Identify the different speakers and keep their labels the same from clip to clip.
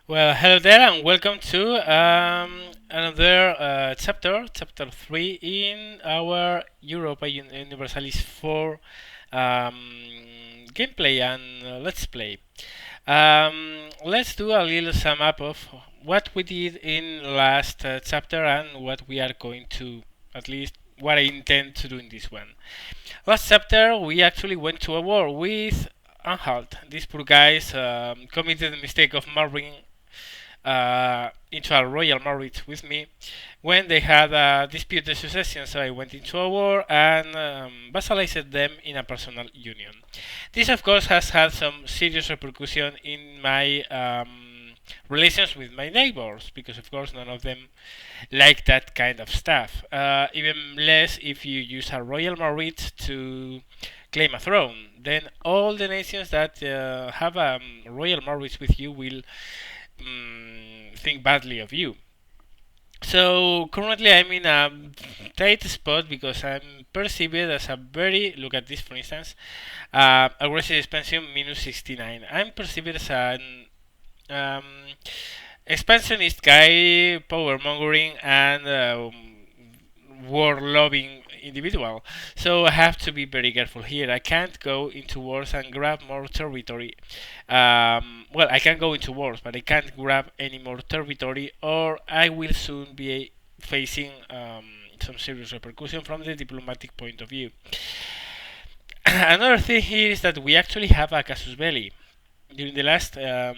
Speaker 1: Well, hello there, and welcome to another chapter 3 in our Europa Universalis 4 gameplay and let's play. Let's do a little sum up of what we did in last chapter and what we are going to, at least what I intend to do in this one. Last chapter, we actually went to a war with Anhalt. These poor guys committed the mistake of marrying into a royal marriage with me when they had a disputed succession. So I went into a war and vassalized them in a personal union. This, of course, has had some serious repercussion in my relations with my neighbors because, of course, none of them like that kind of stuff. Even less if you use a royal marriage to claim a throne. Then all the nations that have a royal marriage with you will think badly of you. So currently I'm in a tight spot because I'm perceived as a very, look at this for instance, aggressive expansion minus 69. I'm perceived as an um, expansionist guy, power mongering, and war loving individual. So I have to be very careful here. I can't go into wars and grab more territory. Well, I can go into wars, but I can't grab any more territory, or I will soon be facing some serious repercussion from the diplomatic point of view. Another thing here is that we actually have a casus belli. During the last um,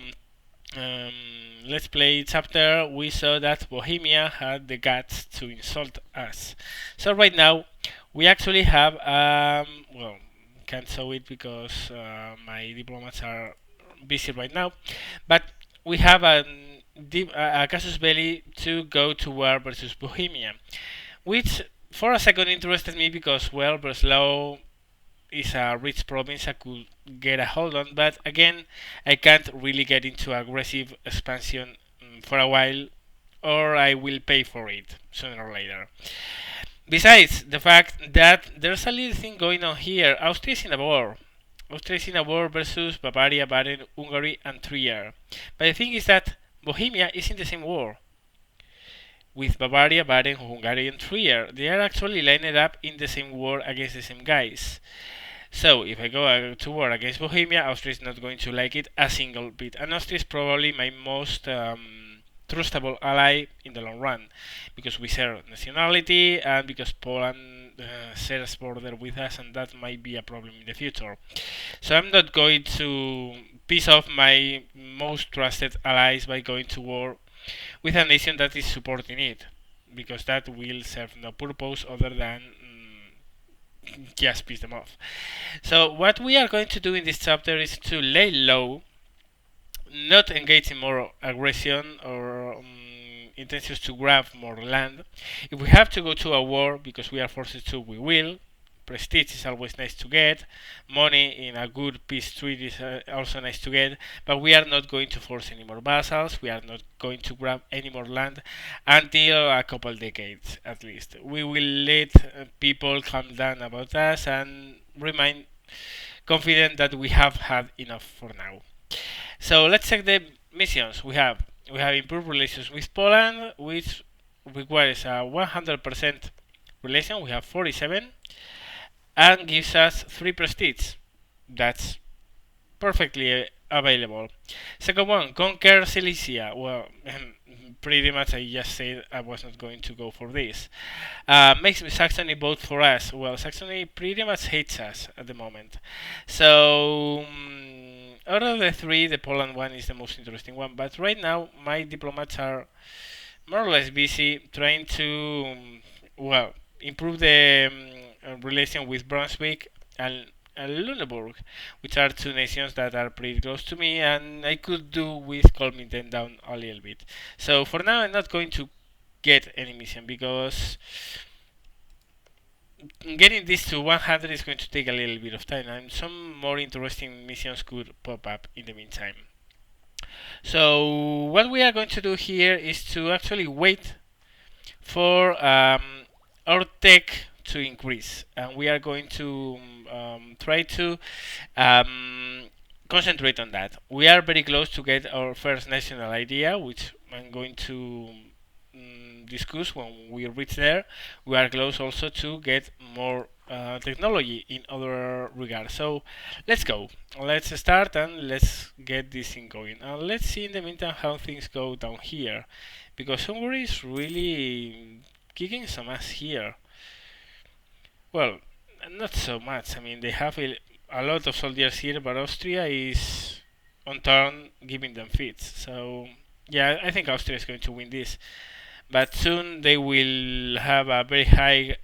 Speaker 1: Let's Play chapter, we saw that Bohemia had the guts to insult us. So right now, we actually have, well, can't show it because my diplomats are busy right now, but we have a casus belli to go to war versus Bohemia, which for a second interested me because, well, Breslau is a rich province I could get a hold on, but again, I can't really get into aggressive expansion for a while, or I will pay for it sooner or later. Besides the fact that there's a little thing going on here, Austria is in a war. Austria is in a war versus Bavaria, Baden, Hungary, and Trier. But the thing is that Bohemia is in the same war with Bavaria, Baden, Hungary, and Trier. They are actually lined up in the same war against the same guys. So, if I go to war against Bohemia, Austria is not going to like it a single bit. And Austria is probably my most trustable ally in the long run because we share nationality and because Poland shares border with us, and that might be a problem in the future. So, I'm not going to piss off my most trusted allies by going to war with a nation that is supporting it because that will serve no purpose other than just piss them off. So what we are going to do in this chapter is to lay low, not engage in more aggression or intentions to grab more land. If we have to go to a war because we are forced to, we will. Prestige is always nice to get. Money in a good peace treaty is also nice to get. But we are not going to force any more vassals. We are not going to grab any more land until a couple decades at least. We will let people calm down about us and remain confident that we have had enough for now. So let's check the missions we have improved relations with Poland, which requires a 100% relation. We have 47 and gives us 3 prestige. That's perfectly available. Second one, conquer Silesia. Well, pretty much I just said I was not going to go for this. Makes Saxony vote for us. Well, Saxony pretty much hates us at the moment. So, out of the 3, the Poland one is the most interesting one. But right now, my diplomats are more or less busy trying to, well, improve the relation with Brunswick and Lüneburg, which are 2 nations that are pretty close to me, and I could do with calming them down a little bit. So for now, I'm not going to get any mission because getting this to 100 is going to take a little bit of time, and some more interesting missions could pop up in the meantime. So what we are going to do here is to actually wait for our tech to increase, and we are going to try to um, concentrate on that. We are very close to get our first national idea, which I'm going to discuss when we reach there. We are close also to get more technology in other regards. So let's go. Let's start and let's get this thing going. And let's see in the meantime how things go down here, because Hungary is really kicking some ass here. Well, not so much. I mean, they have a lot of soldiers here, but Austria is on turn giving them fits. So yeah, I think Austria is going to win this, but soon they will have a very high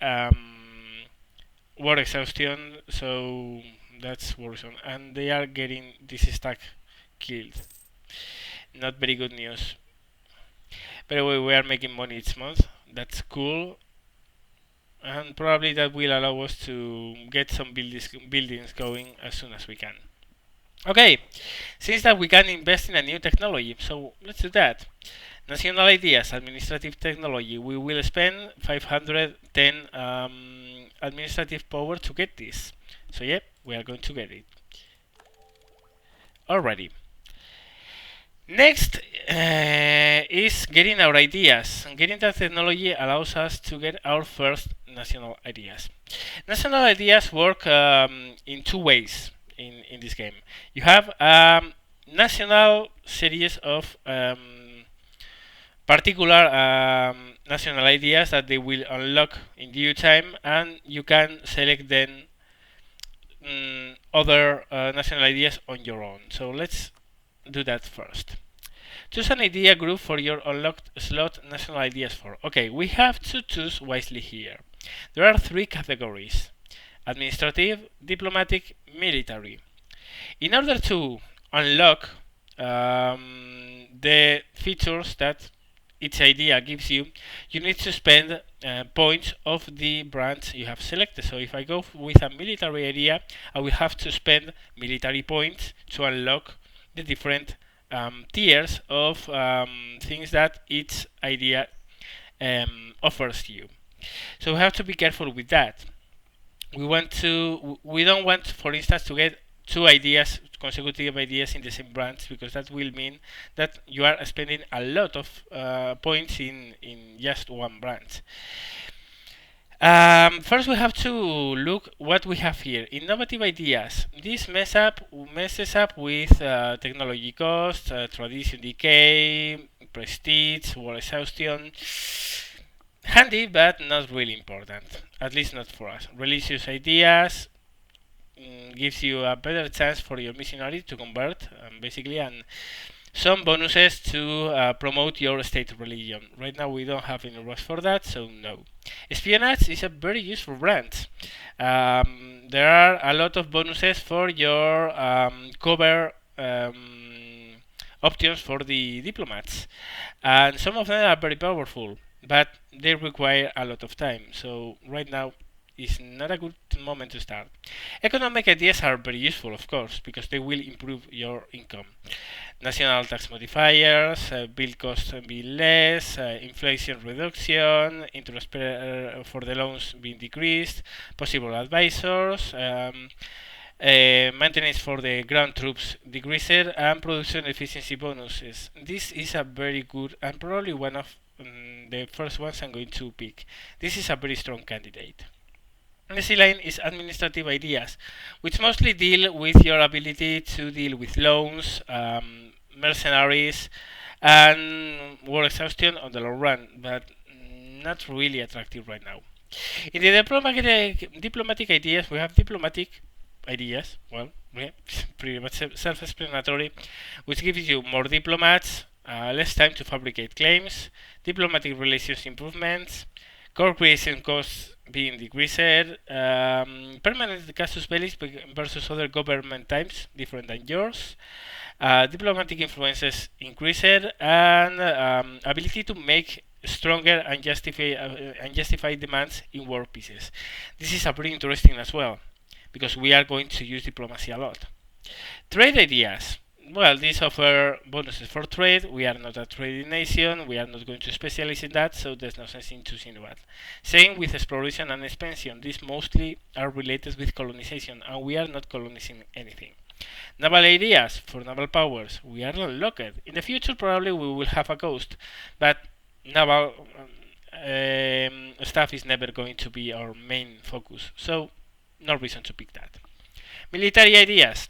Speaker 1: war exhaustion, so that's worrisome. And they are getting this stack killed. Not very good news. By the way, we are making money each month. That's cool. And probably that will allow us to get some buildings going as soon as we can. Okay, since that we can invest in a new technology, so let's do that. National ideas, administrative technology. We will spend 510 administrative power to get this. So yeah, we are going to get it. Alrighty. Next is getting our ideas. Getting that technology allows us to get our first national ideas. National ideas work in two ways in this game. You have national series of particular national ideas that they will unlock in due time, and you can select then other national ideas on your own. So let's do that first. Choose an idea group for your unlocked slot national ideas for. Okay, we have to choose wisely here. There are three categories: administrative, diplomatic, military. In order to unlock the features that each idea gives you, you need to spend points of the branch you have selected. So if I go with a military idea, I will have to spend military points to unlock the different tiers of things that each idea offers you. So we have to be careful with that. We don't want, for instance, to get two ideas, consecutive ideas in the same branch, because that will mean that you are spending a lot of points in just one branch. First, we have to look what we have here. Innovative ideas. This messes up with technology cost, tradition decay, prestige, war exhaustion. Handy, but not really important. At least not for us. Religious ideas gives you a better chance for your missionary to convert, basically, and some bonuses to promote your state religion. Right now we don't have any rush for that, so no. Espionage is a very useful branch. There are a lot of bonuses for your cover options for the diplomats, and some of them are very powerful, but they require a lot of time. So right now is not a good moment to start. Economic ideas are very useful, of course, because they will improve your income. National tax modifiers, build costs being less, inflation reduction, interest for the loans being decreased, possible advisors, maintenance for the ground troops decreased, and production efficiency bonuses. This is a very good, and probably one of the first ones I'm going to pick. This is a very strong candidate. The C line is administrative ideas, which mostly deal with your ability to deal with loans, mercenaries, and war exhaustion on the long run, but not really attractive right now. In the diplomatic ideas, we have diplomatic ideas, well, pretty much self-explanatory, which gives you more diplomats, less time to fabricate claims, diplomatic relations improvements, core creation costs being decreased, permanent casus belli versus other government types different than yours, diplomatic influences increased, and ability to make stronger and justified demands in war pieces. This is a pretty interesting as well, because we are going to use diplomacy a lot. Trade ideas. Well, these offer bonuses for trade. We are not a trading nation. We are not going to specialize in that, so there's no sense in choosing that. Same with exploration and expansion. These mostly are related with colonization, and we are not colonizing anything. Naval ideas for naval powers. We are not locked. In the future, probably we will have a coast, but naval stuff is never going to be our main focus. So, no reason to pick that. Military ideas.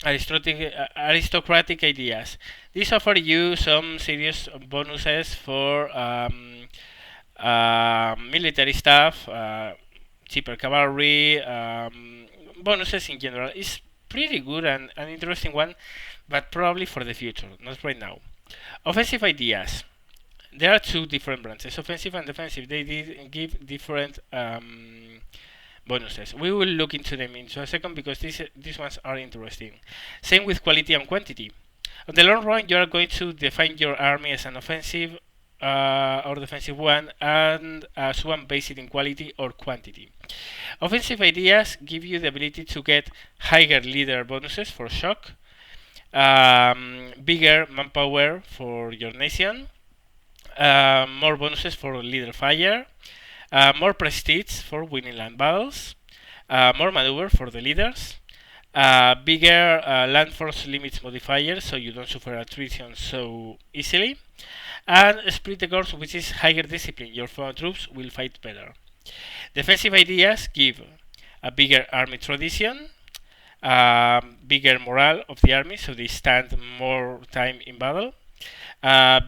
Speaker 1: Aristocratic ideas. These offer you some serious bonuses for military stuff, cheaper cavalry, bonuses in general. It's pretty good and an interesting one, but probably for the future, not right now. Offensive ideas. There are two different branches, offensive and defensive. They did give different bonuses. We will look into them into a second because these ones are interesting. Same with quality and quantity. On the long run, you are going to define your army as an offensive or defensive one, and as one based in quality or quantity. Offensive ideas give you the ability to get higher leader bonuses for shock, bigger manpower for your nation, more bonuses for leader fire, more prestige for winning land battles, more maneuver for the leaders, bigger land force limits modifier so you don't suffer attrition so easily, and split the course, which is higher discipline. Your troops will fight better. Defensive ideas give a bigger army tradition, bigger morale of the army, so they stand more time in battle,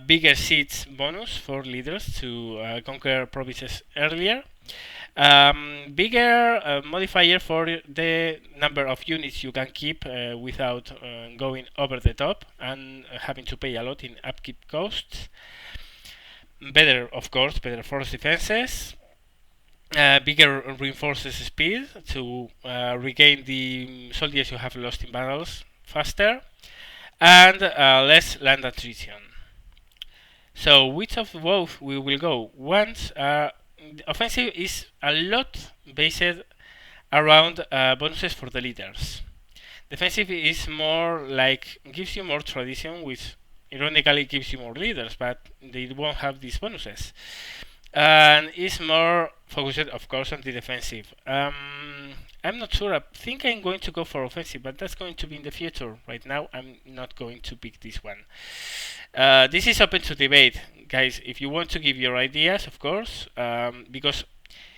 Speaker 1: bigger siege bonus for leaders to conquer provinces earlier, bigger modifier for the number of units you can keep without going over the top and having to pay a lot in upkeep costs. Better, of course, better force defenses, bigger reinforces speed to regain the soldiers you have lost in battles faster, and less land attrition. So which of both we will go? Once offensive is a lot based around bonuses for the leaders. Defensive is more like gives you more tradition, which ironically gives you more leaders, but they won't have these bonuses. And is more focused, of course, on the defensive. I'm not sure. I think I'm going to go for offensive, but that's going to be in the future. Right now, I'm not going to pick this one. This is open to debate, guys. If you want to give your ideas, of course, because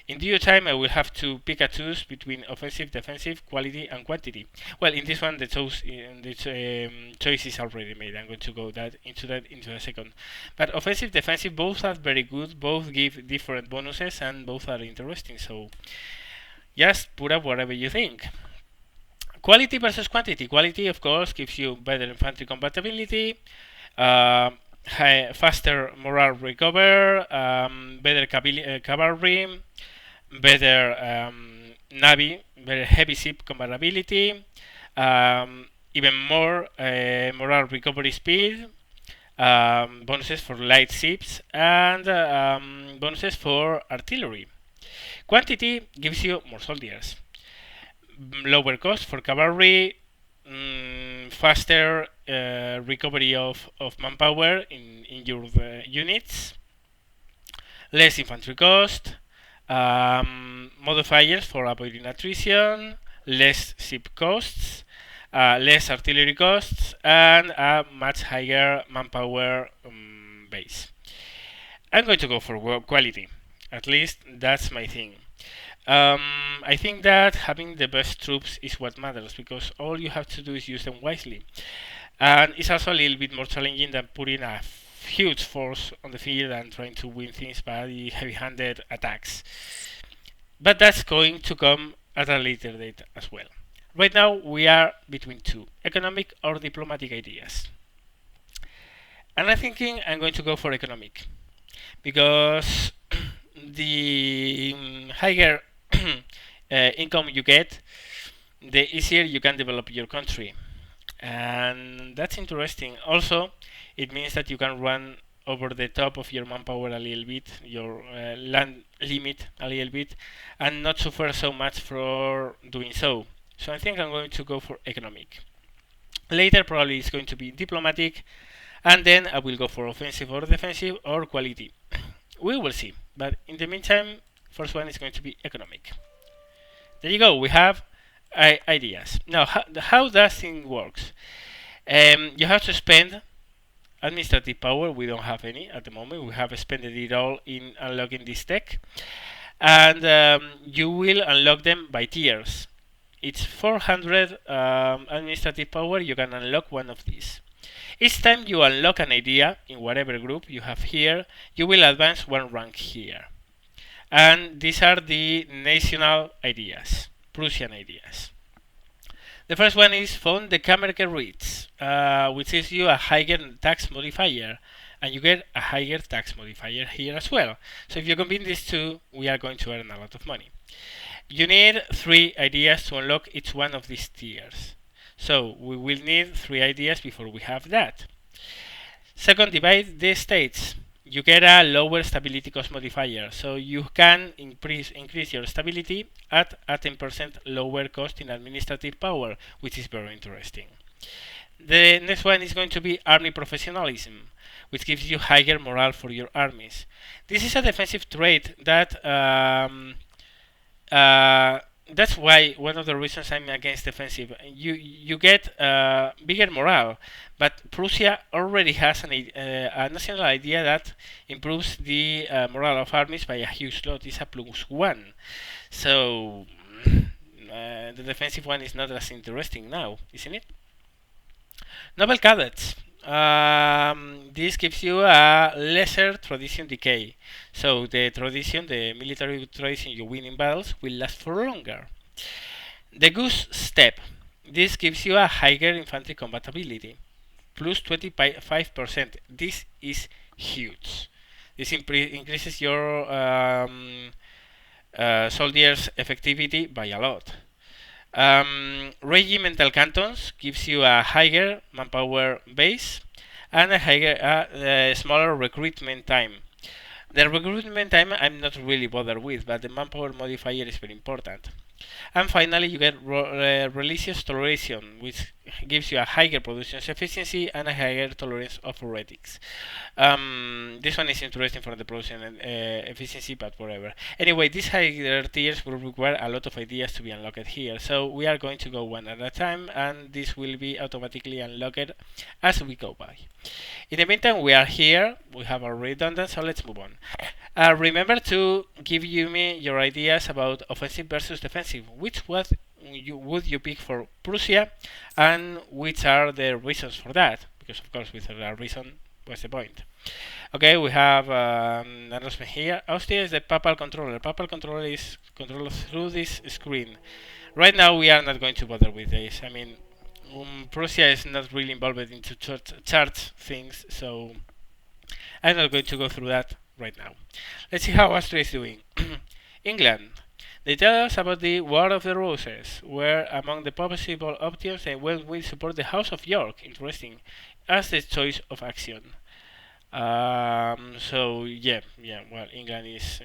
Speaker 1: in due time I will have to pick a choose between offensive, defensive, quality, and quantity. Well, in this one, the choice is already made. I'm going to go into a second. But offensive, defensive, both are very good. Both give different bonuses, and both are interesting. So just put up whatever you think. Quality versus quantity. Quality, of course, gives you better infantry compatibility, faster morale recover, better cavalry, better navy, better heavy ship compatibility, even more morale recovery speed, bonuses for light ships, and bonuses for artillery. Quantity gives you more soldiers, lower cost for cavalry, faster recovery of manpower in your units, less infantry cost, modifiers for avoiding attrition, less ship costs, less artillery costs, and a much higher manpower base. I'm going to go for quality. At least that's my thing. I think that having the best troops is what matters, because all you have to do is use them wisely. And it's also a little bit more challenging than putting a huge force on the field and trying to win things by heavy-handed attacks. But that's going to come at a later date as well. Right now we are between two, economic or diplomatic ideas. And I'm thinking I'm going to go for economic, because the higher income you get, the easier you can develop your country. And that's interesting. Also, it means that you can run over the top of your manpower a little bit, your land limit a little bit, and not suffer so much for doing so. So I think I'm going to go for economic. Later probably it's going to be diplomatic, and then I will go for offensive or defensive or quality. We will see. But in the meantime, first one is going to be economic. There you go. We have ideas. Now, how does thing works? You have to spend administrative power. We don't have any at the moment. We have spent it all in unlocking this tech, and you will unlock them by tiers. It's 400 administrative power. You can unlock one of these. Each time you unlock an idea in whatever group you have here, you will advance one rank here. And these are the national ideas, Prussian ideas. The first one is found the Kammerke rates, which gives you a higher tax modifier, and you get a higher tax modifier here as well. So if you combine these two, we are going to earn a lot of money. You need 3 ideas to unlock each one of these tiers. So we will need 3 ideas before we have that. Second, divide the states. You get a lower stability cost modifier, so you can increase your stability at a 10% lower cost in administrative power, which is very interesting. The next one is going to be army professionalism, which gives you higher morale for your armies. This is a defensive trait that that's why one of the reasons I'm against defensive. You get bigger morale, but Prussia already has a national idea that improves the morale of armies by a huge lot. It's a +1, so the defensive one is not as interesting now, isn't it? Noble cadets. This gives you a lesser tradition decay. So the military tradition you win in battles will last for longer. The goose step. This gives you a higher infantry combatability, plus 25%. This is huge. This increases your soldiers' effectivity by a lot. Regimental cantons gives you a higher manpower base and a smaller recruitment time. The recruitment time I'm not really bothered with, but the manpower modifier is very important. And finally, you get religious toleration, which gives you a higher production efficiency and a higher tolerance of heretics. This one is interesting for the production efficiency, but whatever. Anyway, these higher tiers will require a lot of ideas to be unlocked here, so we are going to go one at a time, and this will be automatically unlocked as we go by. In the meantime, we are here. We have already done that, so let's move on. Remember to give me your ideas about offensive versus defensive. Which would you pick for Prussia, and which are the reasons for that? Because of course, without a reason, what's the point? Okay, we have an announcement here. Austria is the papal controller. Papal controller is controlled through this screen. Right now, we are not going to bother with this. I mean, Prussia is not really involved into chart things, so I'm not going to go through that right now. Let's see how Austria is doing. England. They tell us about the War of the Roses, where among the possible options they will support the House of York, interesting, as the choice of action. So yeah, well, England is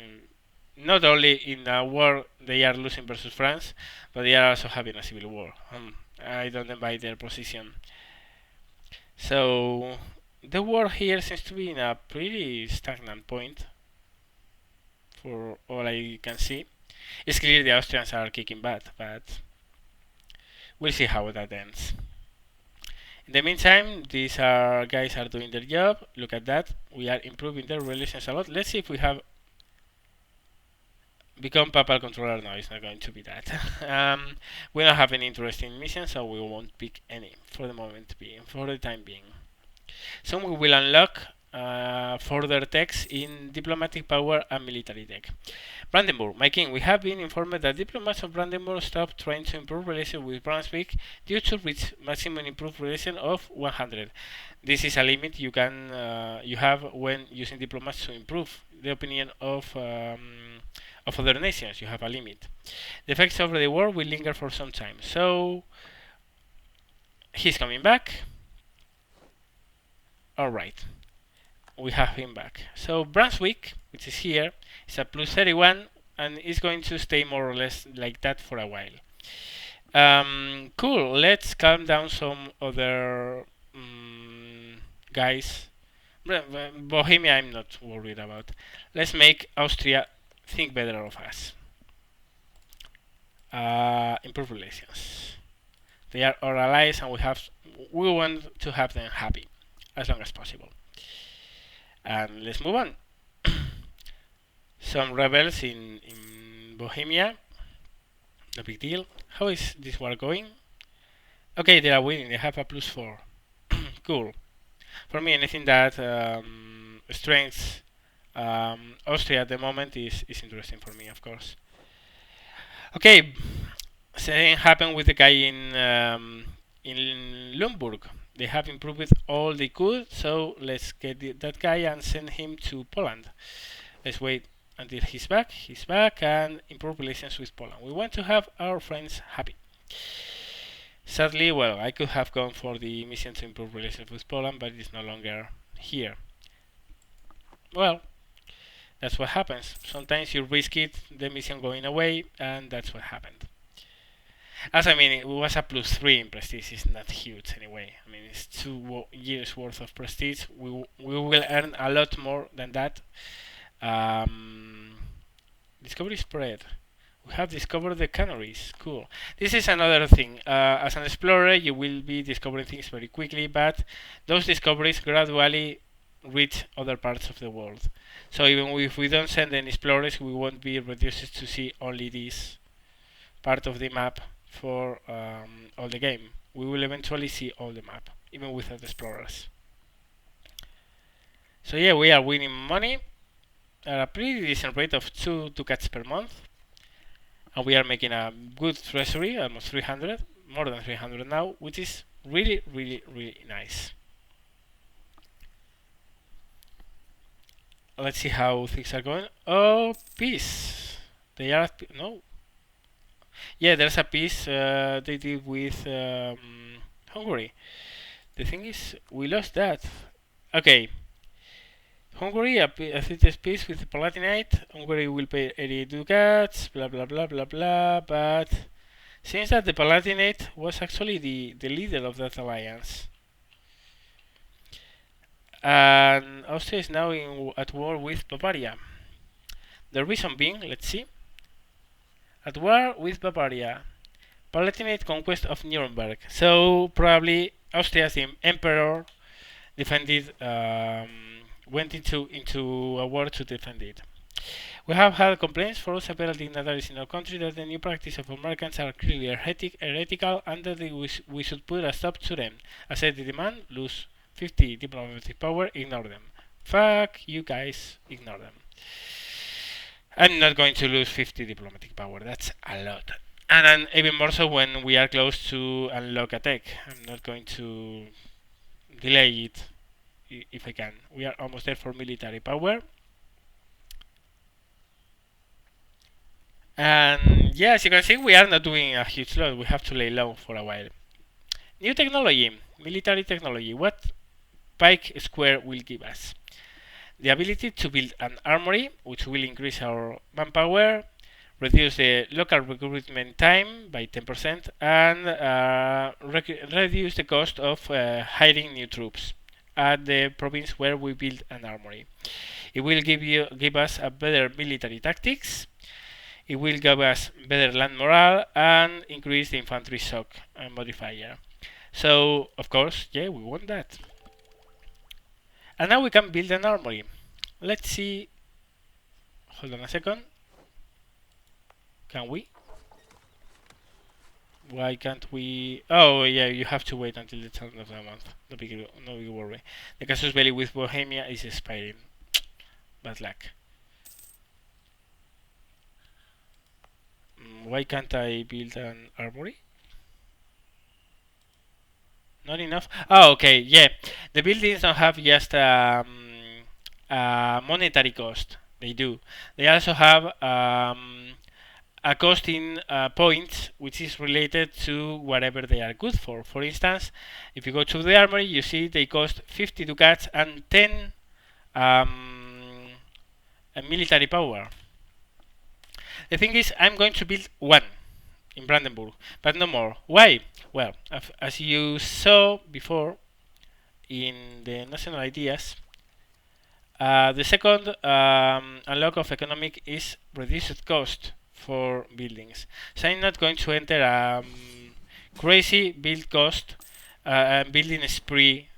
Speaker 1: not only in a war they are losing versus France, but they are also having a civil war. I don't buy their position. So the war here seems to be in a pretty stagnant point, for all I can see. It's clear the Austrians are kicking butt, but we'll see how that ends. In the meantime, these guys are doing their job. Look at that. We are improving their relations a lot. Let's see if we have become papal controller. No, it's not going to be that. We don't have any interesting missions, so we won't pick any for the time being. Soon we will unlock further techs in diplomatic power and military tech. Brandenburg, my king, we have been informed that diplomats of Brandenburg stopped trying to improve relations with Brunswick due to reach maximum improved relation of 100. This is a limit you have when using diplomats to improve the opinion of other nations. You have a limit. The effects of the war will linger for some time. So he's coming back. Alright, we have him back. So Brunswick, which is here, is a +31 and is going to stay more or less like that for a while. Cool, let's calm down some other guys. Bohemia I'm not worried about. Let's make Austria think better of us. improve relations. They are our allies, and we want to have them happy as long as possible. And let's move on. Some rebels in Bohemia. No big deal. How is this war going? Okay, they are winning. They have a +4. Cool. For me, anything that strengthens Austria at the moment is interesting for me, of course. Okay, same happened with the guy in Limburg. They have improved all they could, so let's get that guy and send him to Poland. Let's wait until he's back. He's back and improve relations with Poland. We want to have our friends happy. Sadly, well, I could have gone for the mission to improve relations with Poland, but it's no longer here. Well, that's what happens. Sometimes you risk it, the mission going away, and that's what happened. As I mean, it was a +3 in prestige. It's not huge anyway. I mean, it's 2 years worth of prestige. We will earn a lot more than that. Discovery spread. We have discovered the Canaries. Cool. This is another thing. As an explorer, you will be discovering things very quickly, but those discoveries gradually reach other parts of the world. So even if we don't send any explorers, we won't be reduced to see only this part of the map for all the game. We will eventually see all the map, even without explorers. So yeah, we are winning money at a pretty decent rate of 2 ducats per month. And we are making a good treasury, almost 300, more than 300 now, which is really, really, really nice. Let's see how things are going. Oh, peace. They are no. Yeah, there's a peace they did with Hungary. The thing is, we lost that. Okay. Hungary, a city's peace with the Palatinate. Hungary will pay 80 ducats, blah blah blah blah blah. But seems that the Palatinate was actually the leader of that alliance. And Austria is now at war with Bavaria. The reason being, let's see. At war with Bavaria. Palatinate conquest of Nuremberg. So probably Austria's emperor defended. Went into a war to defend it. We have had complaints from several dignitaries in our country that the new practice of Americans are clearly heretical and that we should put a stop to them. As I demand, lose 50 diplomatic power, ignore them. Fuck you guys, ignore them. I'm not going to lose 50 diplomatic power, that's a lot. And then even more so when we are close to unlock a tech. I'm not going to delay it if I can. We are almost there for military power. And yeah, as you can see, we are not doing a huge lot. We have to lay low for a while. New technology, military technology. What Pike Square will give us? The ability to build an armory, which will increase our manpower, reduce the local recruitment time by 10%, and reduce the cost of hiring new troops at the province where we build an armory. It will give us a better military tactics. It will give us better land morale and increase the infantry shock modifier. So of course, yeah, we want that. And now we can build an armory. Let's see. Hold on a second. Can we? Why can't we? Oh yeah, you have to wait until the end of the month. No big worry. The casus belli with Bohemia is expiring. Bad luck. Why can't I build an armory? Not enough. Oh, okay, yeah. The buildings don't have just a monetary cost. They do. They also have a cost in points, which is related to whatever they are good for. For instance, if you go to the armory, you see they cost 50 ducats and 10 military power. The thing is, I'm going to build one in Brandenburg, but no more. Why? Well, as you saw before in the national ideas, the second unlock of economic is reduced cost 4 buildings. So I'm not going to enter crazy build cost building spree.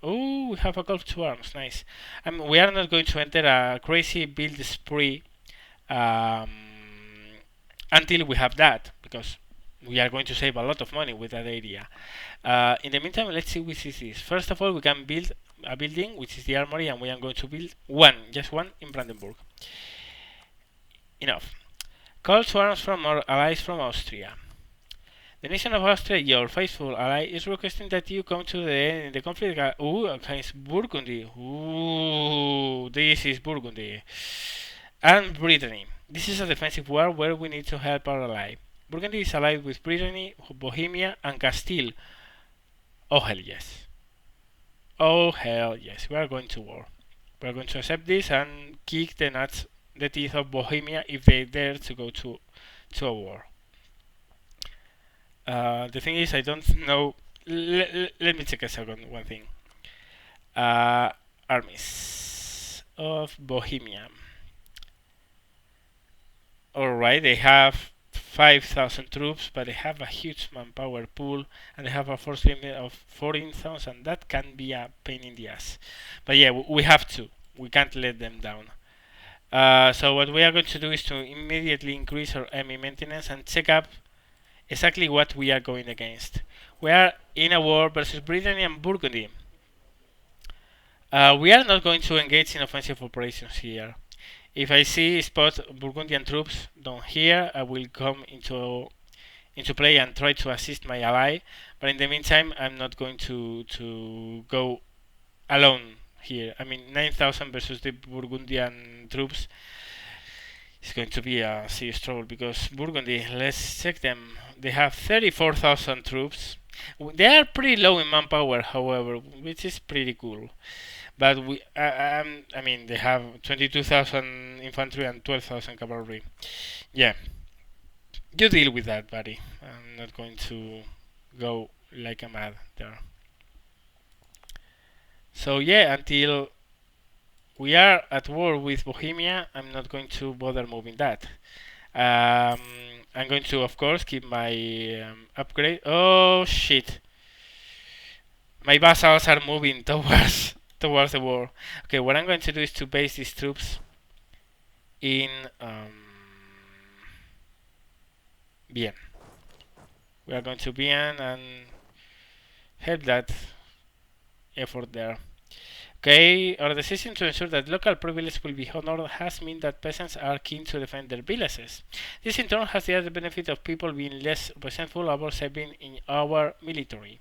Speaker 1: Oh, we have a call to arms, nice. We are not going to enter a crazy build spree um, until we have that, because we are going to save a lot of money with that area. In the meantime, let's see which is this. First of all, we can build a building, which is the armory, and we are going to build one, just one, in Brandenburg. Enough. Call to arms from our allies from Austria. The nation of Austria, your faithful ally, is requesting that you come to the end in the conflict against Burgundy. Ooh, this is Burgundy. And Brittany. This is a defensive war where we need to help our ally. Burgundy is allied with Brittany, Bohemia, and Castile. Oh hell yes. Oh hell yes. We are going to war. We are going to accept this and kick the teeth of Bohemia if they dare to go to a war. The thing is, I don't know. Let me check a second. One thing. Armies of Bohemia. Alright, they have 5,000 troops, but they have a huge manpower pool, and they have a force limit of 14,000. That can be a pain in the ass. But yeah, we have to. We can't let them down. So what we are going to do is to immediately increase our enemy maintenance and check up exactly what we are going against. We are in a war versus Brittany and Burgundy. We are not going to engage in offensive operations here. If I spot Burgundian troops down here, I will come into play and try to assist my ally. But in the meantime, I'm not going to go alone here. I mean, 9,000 versus the Burgundian troops is going to be a serious trouble, because Burgundy, let's check them. They have 34,000 troops. They are pretty low in manpower, however, which is pretty cool. But I mean, they have 22,000 infantry and 12,000 cavalry. Yeah, you deal with that, buddy. I'm not going to go like a mad there. So yeah, until we are at war with Bohemia, I'm not going to bother moving that. I'm going to, of course, keep my upgrade. Oh shit! My vassals are moving towards the war. Okay, what I'm going to do is to base these troops in Bien. We are going to Bien and help that effort there. Okay, our decision to ensure that local privileges will be honored has meant that peasants are keen to defend their villages. This in turn has the added benefit of people being less resentful about serving in our military.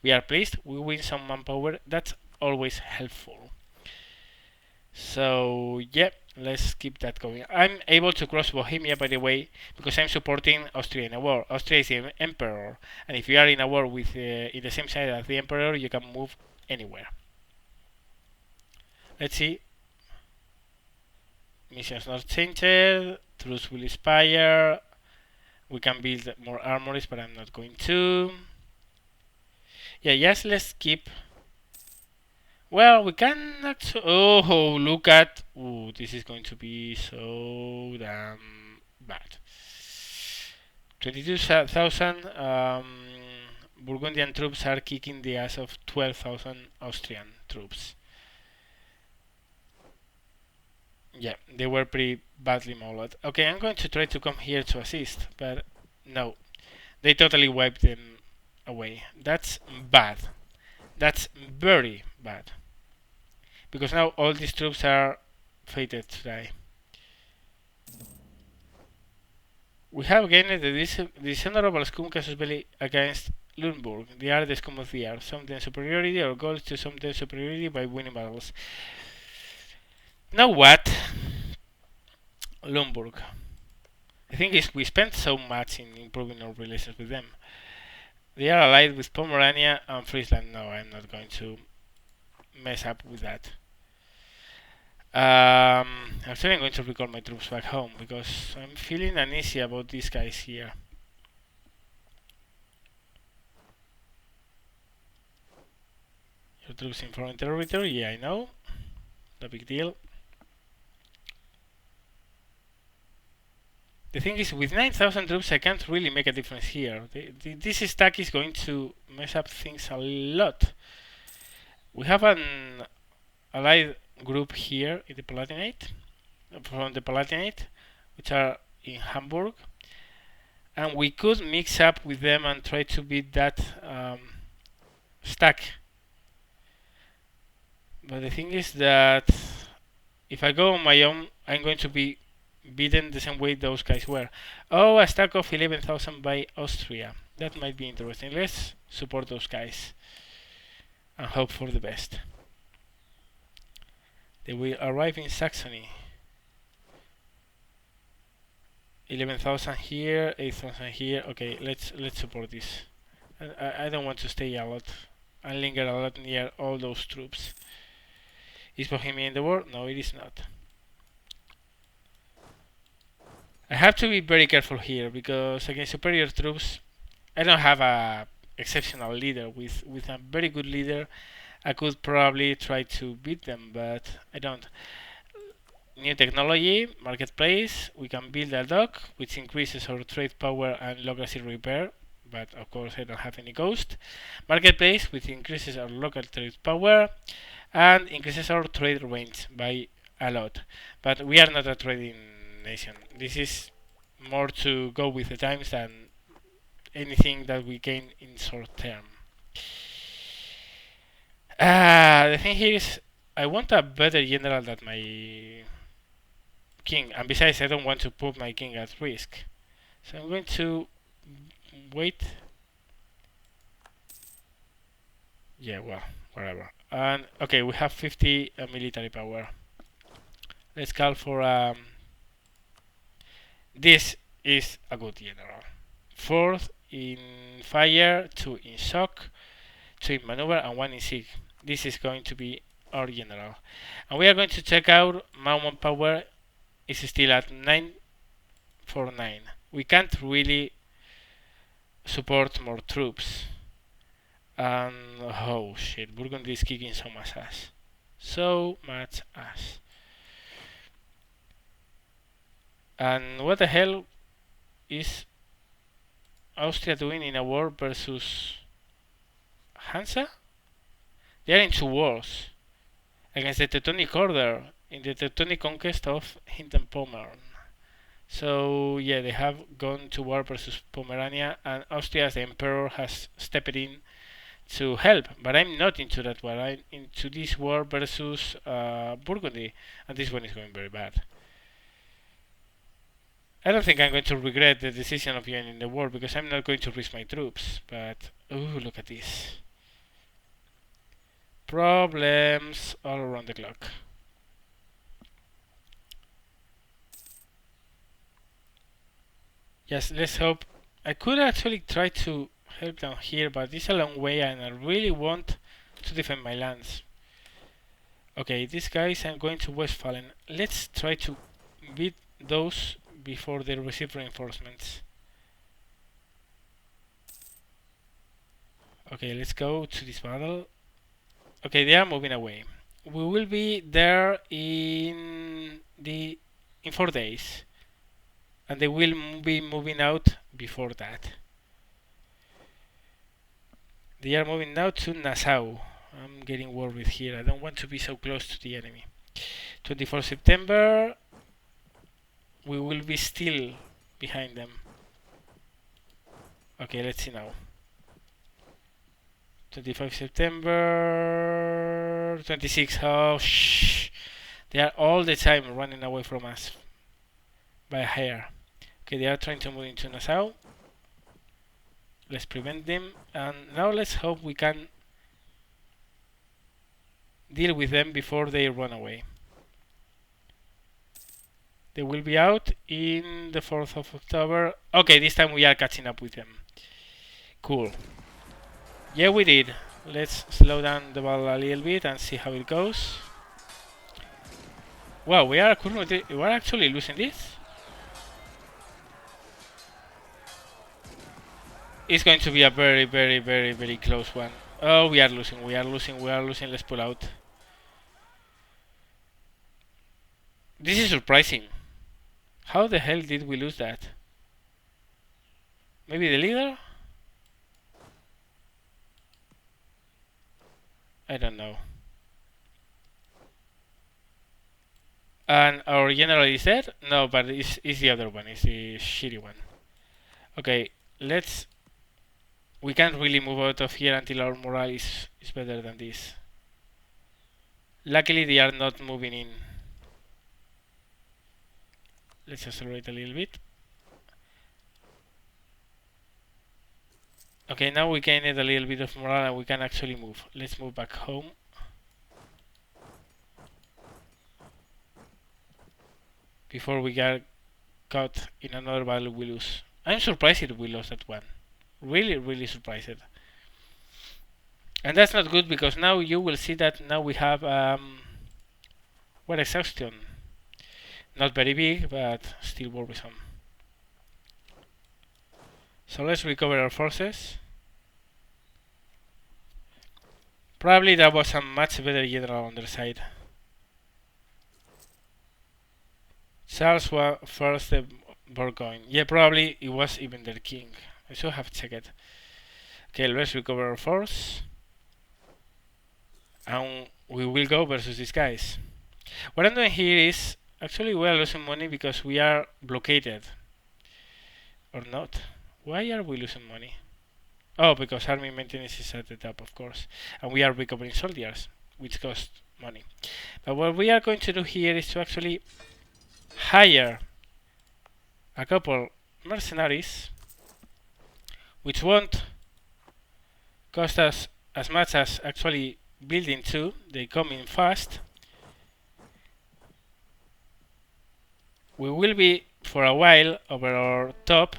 Speaker 1: We are pleased, we win some manpower, that's always helpful. So yeah, let's keep that going. I'm able to cross Bohemia, by the way, because I'm supporting Austria in a war. Austria is the emperor, and if you are in a war with in the same side as the emperor, you can move anywhere. Let's see. Missions not changed. Truce will expire. We can build more armories, but I'm not going to. Yeah, yes, let's keep. Well, we can actually. Oh, look at. Oh, this is going to be so damn bad. 22,000 Burgundian troops are kicking the ass of 12,000 Austrian troops. Yeah, they were pretty badly mauled. Okay, I'm going to try to come here to assist, but no. They totally wiped them away. That's bad. That's very bad. Because now all these troops are fated to die. We have gained the dishonorable scum casus belli against Lundburg. They are the scum of the earth. Some then superiority, our goal is to some then superiority by winning battles. Now what? Lundburg. I think we spent so much in improving our relations with them. They are allied with Pomerania and Friesland. No, I'm not going to mess up with that. Actually, I'm going to recall my troops back home because I'm feeling uneasy about these guys here. Your troops in foreign territory? Yeah, I know. No big deal. The thing is, with 9,000 troops, I can't really make a difference here. This stack is going to mess up things a lot. We have an allied group here in the Palatinate, from the Palatinate, which are in Hamburg, and we could mix up with them and try to beat that stack. But the thing is that if I go on my own, I'm going to be beaten the same way those guys were. Oh, a stack of 11,000 by Austria. That might be interesting. Let's support those guys and hope for the best. They will arrive in Saxony. 11,000 here, 8,000 here. Okay, let's support this. I don't want to stay a lot and linger a lot near all those troops. Is Bohemia in the war? No, it is not. I have to be very careful here because against superior troops, I don't have a exceptional leader. With a very good leader, I could probably try to beat them, but I don't. New technology, marketplace, we can build a dock which increases our trade power and local repair, but of course I don't have any ghost. Marketplace which increases our local trade power and increases our trade range by a lot. But we are not a trading nation. This is more to go with the times than anything that we gain in short term. The thing here is I want a better general than my king, and besides I don't want to put my king at risk, so I'm going to wait. Yeah, well, whatever. And okay, we have 50 military power. Let's call for this is a good general. 4th in fire, 2 in shock, 2 in maneuver, and 1 in siege. This is going to be our general, and we are going to check out Maumont power. Is still at 949. We can't really support more troops. And oh shit, Burgundy is kicking so much ass. So much ass. And what the hell is Austria doing in a war versus Hansa? They are in 2 wars against the Teutonic Order in the Teutonic conquest of Hinterpommern. So yeah, they have gone to war versus Pomerania, and Austria as the emperor has stepped in to help. But I'm not into that war. I'm into this war versus Burgundy, and this one is going very bad. I don't think I'm going to regret the decision of joining the war because I'm not going to risk my troops. But oh, look at this. Problems all around the clock. Yes, let's hope. I could actually try to help down here, but it's a long way and I really want to defend my lands. Okay, these guys are going to Westphalen. Let's try to beat those before they receive reinforcements. Okay, let's go to this battle. Okay, they are moving away. We will be there in 4 days. And they will be moving out before that. They are moving now to Nassau. I'm getting worried here. I don't want to be so close to the enemy. 24 September. We will be still behind them. Okay, let's see now. 25 September. 26. Oh, shh. They are all the time running away from us. By a hair. Okay, they are trying to move into Nassau. Let's prevent them, and now let's hope we can deal with them before they run away. They will be out in the 4th of October. Okay, this time we are catching up with them. Cool. Yeah, we did. Let's slow down the battle a little bit and see how it goes. Wow, we are actually losing this. It's going to be a very, very, very, very close one. Oh, we are losing. Let's pull out. This is surprising. How the hell did we lose that? Maybe the leader? I don't know. And our general is dead? No, but it's the other one. It's the shitty one. Okay, let's... We can't really move out of here until our morale is better than this. Luckily, they are not moving in. Let's accelerate a little bit. Okay, now we gained a little bit of morale and we can actually move. Let's move back home. Before we get caught in another battle we lose. I'm surprised we lost that one. Really surprised. And that's not good because now you will see that now we have what exhaustion. Not very big, but still worrisome. So let's recover our forces. Probably that was a much better general on their side. Charles was first the Burgundian. Yeah, probably it was even their king. I should have checked. Okay, let's recover our force. And we will go versus these guys. What I'm doing here is actually we are losing money because we are blockaded. Or not. Why are we losing money? Oh, because army maintenance is at the top, of course. And we are recovering soldiers, which cost money. But what we are going to do here is to actually hire a couple mercenaries, which won't cost us as much as actually building two. They come in fast. We will be for a while over our top.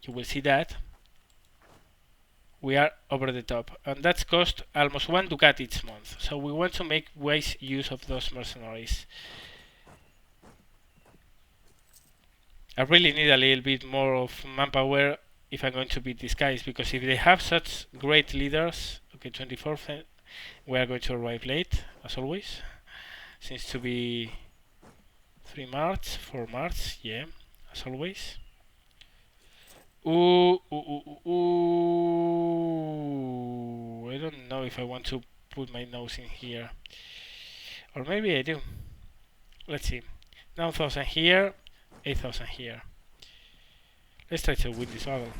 Speaker 1: You will see that we are over the top, and that's cost almost 1 ducat each month. So we want to make wise use of those mercenaries. I really need a little bit more of manpower if I'm going to beat these guys, because if they have such great leaders, okay, 24th, we are going to arrive late, as always. Seems to be 3 March, 4 March, yeah, as always. Ooh, I don't know if I want to put my nose in here. Or maybe I do. Let's see. 9,000 here, 8,000 here. Let's try to win this battle.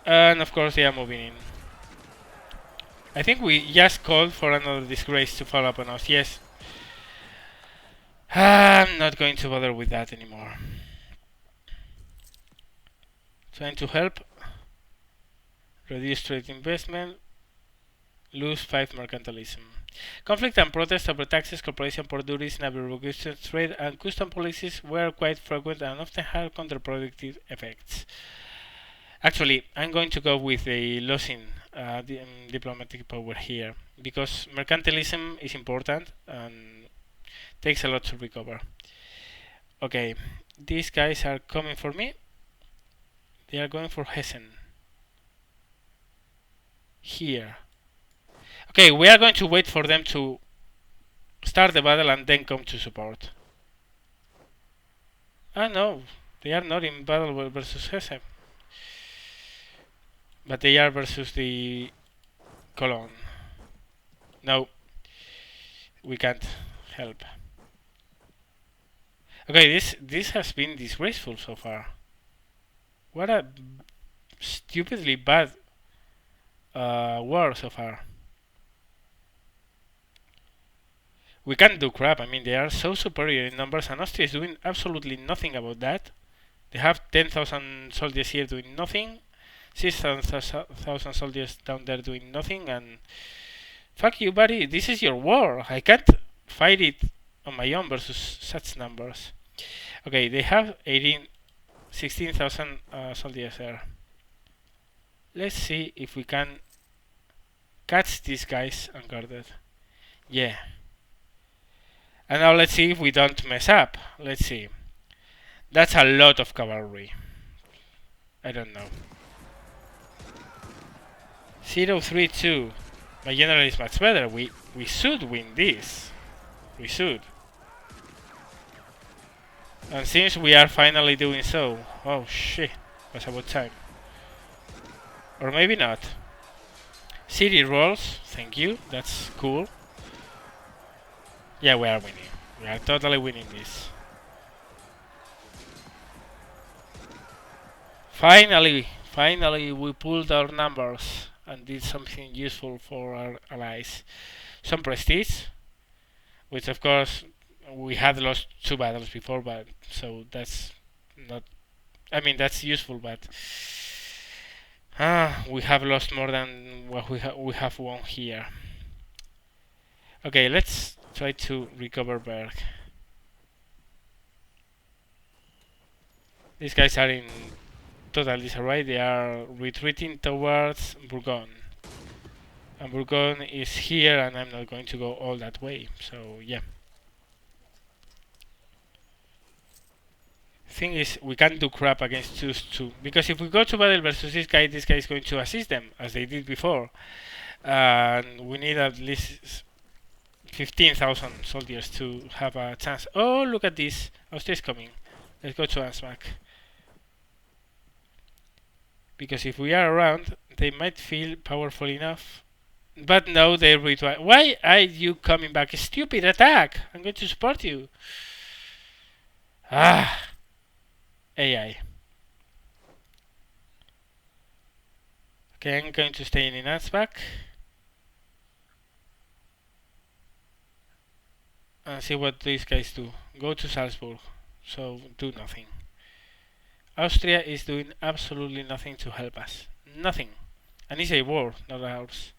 Speaker 1: And of course they are moving in. I think we just called for another disgrace to fall upon us. Yes. I'm not going to bother with that anymore. Trying to help. Reduce trade investment. Lose 5 mercantilism. Conflict and protest over taxes, corporation port duties, navigation, trade, and custom policies were quite frequent and often had counterproductive effects. Actually, I'm going to go with a losing diplomatic power here, because mercantilism is important and takes a lot to recover. Okay, these guys are coming for me. They are going for Hessen. Here. Okay, we are going to wait for them to start the battle and then come to support. Ah no, they are not in battle versus Hesse. But they are versus the Cologne. No, we can't help. Okay, this has been disgraceful so far. What a stupidly bad war so far. We can't do crap. I mean, they are so superior in numbers, and Austria is doing absolutely nothing about that. They have 10,000 soldiers here doing nothing, 6,000 soldiers down there doing nothing, and fuck you, buddy. This is your war. I can't fight it on my own versus such numbers. Okay, they have 16,000 soldiers there. Let's see if we can catch these guys unguarded. Yeah. And now let's see if we don't mess up. Let's see. That's a lot of cavalry. I don't know. 032. My general is much better. We should win this. We should. And since we are finally doing so, oh shit, was about time. Or maybe not. City rolls, thank you, that's cool. Yeah, we are winning. We are totally winning this. Finally, we pulled our numbers and did something useful for our allies. Some prestige, which of course we had lost 2 battles before, but so that's not. I mean, that's useful, but we have lost more than what we have won here. Okay, let's try to recover Berg. These guys are in total disarray. They are retreating towards Burgundian. And Burgundian is here, and I'm not going to go all that way. So yeah. Thing is, we can't do crap against those two, because if we go to battle versus this guy is going to assist them as they did before, and we need at least 15,000 soldiers to have a chance. Oh, look at this! Austria is coming. Let's go to Ansbach. Because if we are around, they might feel powerful enough. But no, they retry. Why are you coming back? Stupid attack! I'm going to support you. Ah, AI. Okay, I'm going to stay in Ansbach and see what these guys do. Go to Salzburg, so do nothing. Austria is doing absolutely nothing to help us. Nothing. And it's a war, not ours.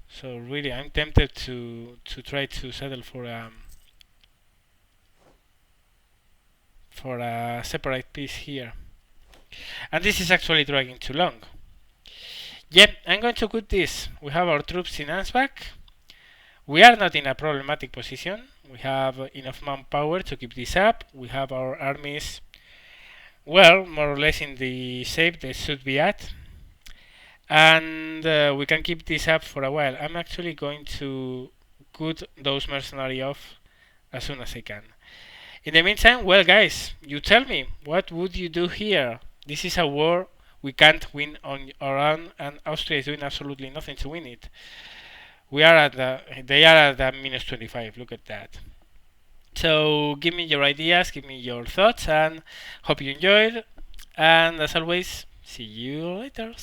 Speaker 1: So really, I'm tempted to try to settle for a separate peace here. And this is actually dragging too long. Yep, I'm going to quit this. We have our troops in Ansbach. We are not in a problematic position. We have enough manpower to keep this up. We have our armies, well, more or less in the shape they should be at. And we can keep this up for a while. I'm actually going to cut those mercenaries off as soon as I can. In the meantime, well guys, you tell me, what would you do here? This is a war we can't win on our own, and Austria is doing absolutely nothing to win it. They are at the minus 25, look at that. So give me your ideas, give me your thoughts, and hope you enjoyed. And as always, see you later.